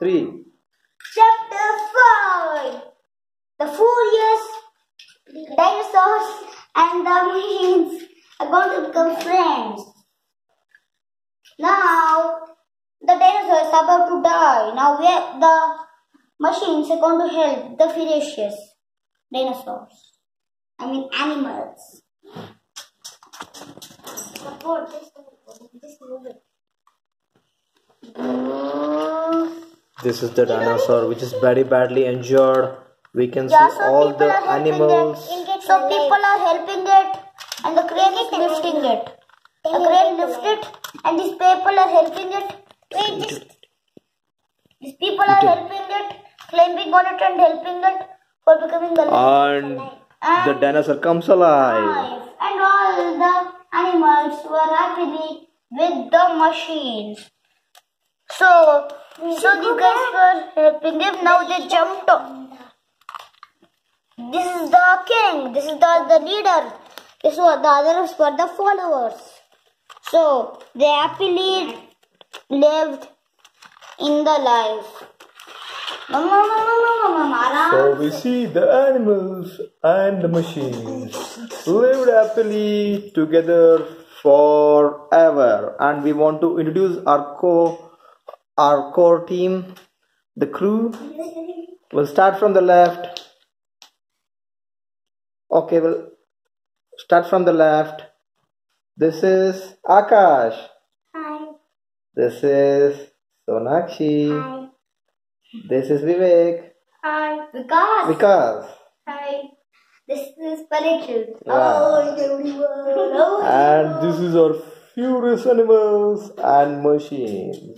3. Chapter 5. The furious dinosaurs and the machines are going to become friends. Now, the dinosaurs are about to die. Now, the machines are going to help the ferocious dinosaurs. I mean, animals. Support this movie. This is the dinosaur which is very badly injured. We can see So all the animals. So people are helping it, and the crane is lifting it. The crane lifts it, and these people are helping it. These people are helping it, climbing on it and helping it for becoming alive. And the dinosaur comes alive. And all the animals were happily with the machines. So these guys were helping him. Now they jumped on. This is the king. This is the leader. This was the others were the followers. So they happily lived in the life. So we see the animals and the machines lived happily together forever. And we want to introduce our core team, the crew. We'll start from the left. Okay, we'll start from the left. This is Akash. Hi. This is Sonakshi. Hi. This is Vivek. Hi. Vikas. Hi. This is Parikshit. Yeah. Everyone. And this is our furious animals and machines.